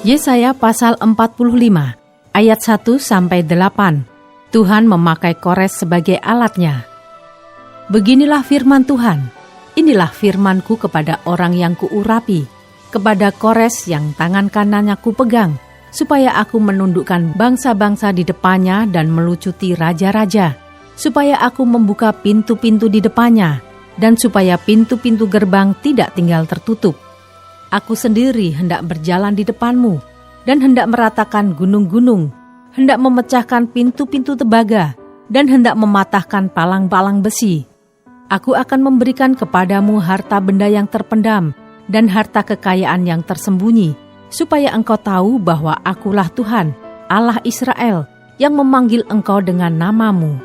Yesaya pasal 45, ayat 1-8. Tuhan memakai Kores sebagai alatnya. Beginilah firman Tuhan, inilah firmanku kepada orang yang kuurapi, kepada Kores yang tangan kanannya kupegang, supaya aku menundukkan bangsa-bangsa di depannya dan melucuti raja-raja, supaya aku membuka pintu-pintu di depannya, dan supaya pintu-pintu gerbang tidak tinggal tertutup. Aku sendiri hendak berjalan di depanmu, dan hendak meratakan gunung-gunung, hendak memecahkan pintu-pintu tebaga, dan hendak mematahkan palang-palang besi. Aku akan memberikan kepadamu harta benda yang terpendam, dan harta kekayaan yang tersembunyi, supaya engkau tahu bahwa akulah Tuhan, Allah Israel, yang memanggil engkau dengan namamu.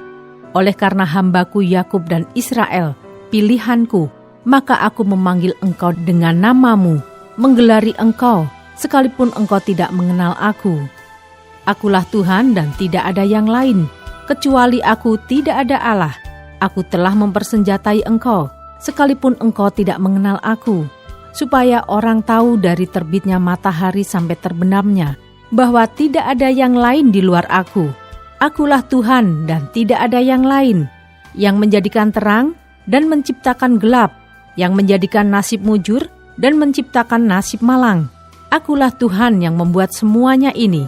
Oleh karena hambaku Yakub dan Israel, pilihanku, maka aku memanggil engkau dengan namamu, menggelari engkau, sekalipun engkau tidak mengenal aku. Akulah Tuhan dan tidak ada yang lain, kecuali aku tidak ada Allah. Aku telah mempersenjatai engkau, sekalipun engkau tidak mengenal aku, supaya orang tahu dari terbitnya matahari sampai terbenamnya, bahwa tidak ada yang lain di luar aku. Akulah Tuhan dan tidak ada yang lain, yang menjadikan terang dan menciptakan gelap, yang menjadikan nasib mujur dan menciptakan nasib malang. Akulah Tuhan yang membuat semuanya ini.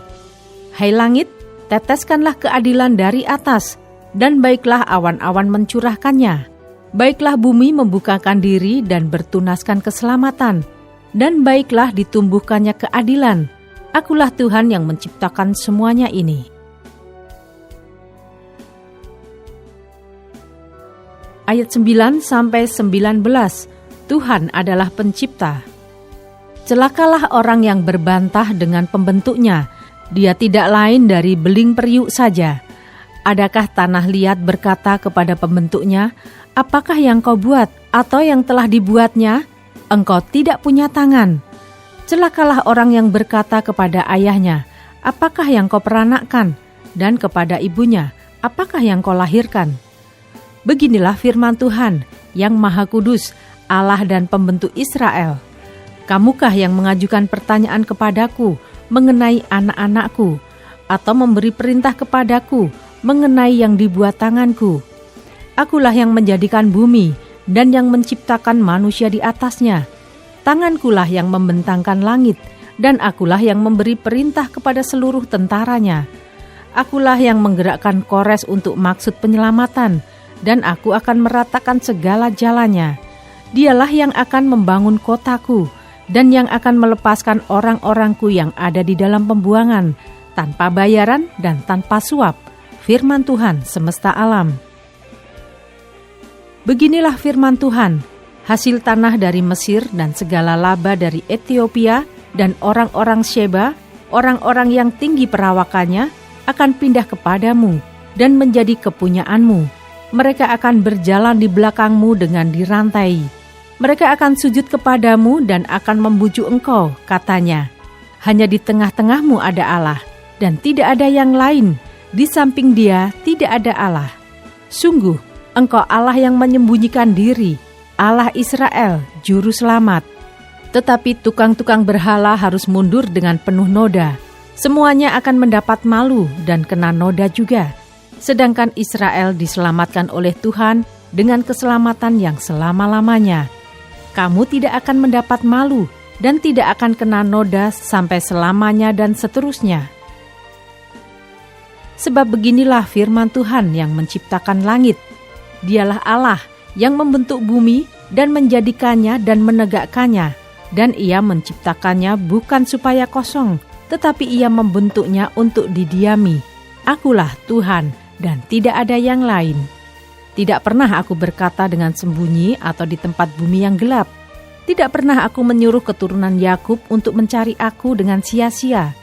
Hai langit, teteskanlah keadilan dari atas, dan baiklah awan-awan mencurahkannya. Baiklah bumi membukakan diri dan bertunaskan keselamatan, dan baiklah ditumbuhkannya keadilan. Akulah Tuhan yang menciptakan semuanya ini. Ayat 9-19, Tuhan adalah pencipta. Celakalah orang yang berbantah dengan pembentuknya, dia tidak lain dari beling periuk saja. Adakah tanah liat berkata kepada pembentuknya, apakah yang kau buat atau yang telah dibuatnya? Engkau tidak punya tangan. Celakalah orang yang berkata kepada ayahnya, apakah yang kau peranakkan? Dan kepada ibunya, apakah yang kau lahirkan? Beginilah firman Tuhan, yang Maha Kudus, Allah dan pembentuk Israel. Kamukah yang mengajukan pertanyaan kepadaku mengenai anak-anakku, atau memberi perintah kepadaku mengenai yang dibuat tanganku? Akulah yang menjadikan bumi dan yang menciptakan manusia di atasnya. Tangankulah yang membentangkan langit, dan akulah yang memberi perintah kepada seluruh tentaranya. Akulah yang menggerakkan Kores untuk maksud penyelamatan, dan aku akan meratakan segala jalannya. Dialah yang akan membangun kotaku, dan yang akan melepaskan orang-orangku yang ada di dalam pembuangan, tanpa bayaran dan tanpa suap. Firman Tuhan semesta alam. Beginilah firman Tuhan, hasil tanah dari Mesir dan segala laba dari Ethiopia dan orang-orang Sheba, orang-orang yang tinggi perawakannya, akan pindah kepadamu dan menjadi kepunyaanmu. Mereka akan berjalan di belakangmu dengan dirantai. Mereka akan sujud kepadamu dan akan membujuk engkau, katanya. Hanya di tengah-tengahmu ada Allah, dan tidak ada yang lain. Di samping Dia tidak ada Allah. Sungguh, engkau Allah yang menyembunyikan diri, Allah Israel, Juru Selamat. Tetapi tukang-tukang berhala harus mundur dengan penuh noda. Semuanya akan mendapat malu dan kena noda juga. Sedangkan Israel diselamatkan oleh Tuhan dengan keselamatan yang selama-lamanya. Kamu tidak akan mendapat malu dan tidak akan kena noda sampai selamanya dan seterusnya. Sebab beginilah firman Tuhan yang menciptakan langit. Dialah Allah yang membentuk bumi dan menjadikannya dan menegakkannya. Dan Ia menciptakannya bukan supaya kosong, tetapi Ia membentuknya untuk didiami. Akulah Tuhan dan tidak ada yang lain. Tidak pernah aku berkata dengan sembunyi atau di tempat bumi yang gelap. Tidak pernah aku menyuruh keturunan Yakub untuk mencari aku dengan sia-sia.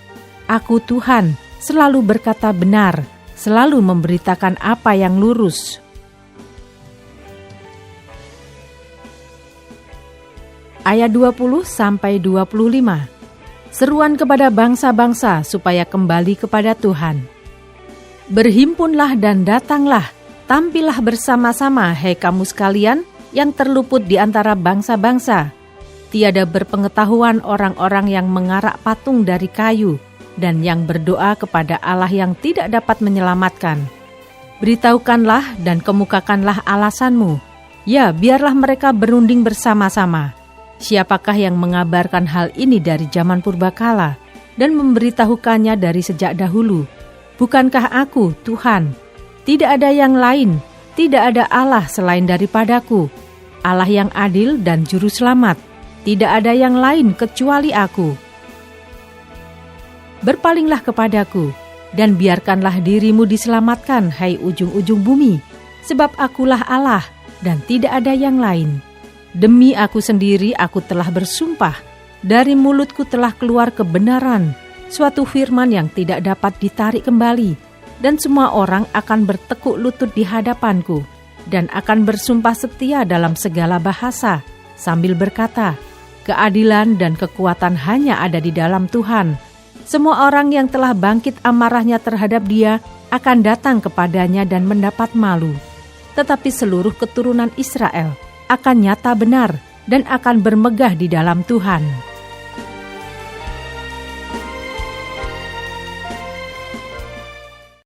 Aku Tuhan, selalu berkata benar, selalu memberitakan apa yang lurus. Ayat 20-25. Seruan kepada bangsa-bangsa supaya kembali kepada Tuhan. Berhimpunlah dan datanglah, tampillah bersama-sama, hai kamu sekalian yang terluput di antara bangsa-bangsa. Tiada berpengetahuan orang-orang yang mengarak patung dari kayu dan yang berdoa kepada Allah yang tidak dapat menyelamatkan. Beritahukanlah dan kemukakanlah alasanmu. Ya, biarlah mereka berunding bersama-sama. Siapakah yang mengabarkan hal ini dari zaman purbakala dan memberitahukannya dari sejak dahulu? Bukankah aku, Tuhan? Tidak ada yang lain, tidak ada Allah selain daripadaku. Allah yang adil dan juru selamat. Tidak ada yang lain kecuali aku. Berpalinglah kepadaku, dan biarkanlah dirimu diselamatkan, hai ujung-ujung bumi, sebab akulah Allah, dan tidak ada yang lain. Demi aku sendiri aku telah bersumpah, dari mulutku telah keluar kebenaran, suatu firman yang tidak dapat ditarik kembali, dan semua orang akan bertekuk lutut di hadapanku, dan akan bersumpah setia dalam segala bahasa, sambil berkata, keadilan dan kekuatan hanya ada di dalam Tuhan. Semua orang yang telah bangkit amarahnya terhadap Dia akan datang kepadanya dan mendapat malu. Tetapi seluruh keturunan Israel akan nyata benar dan akan bermegah di dalam Tuhan.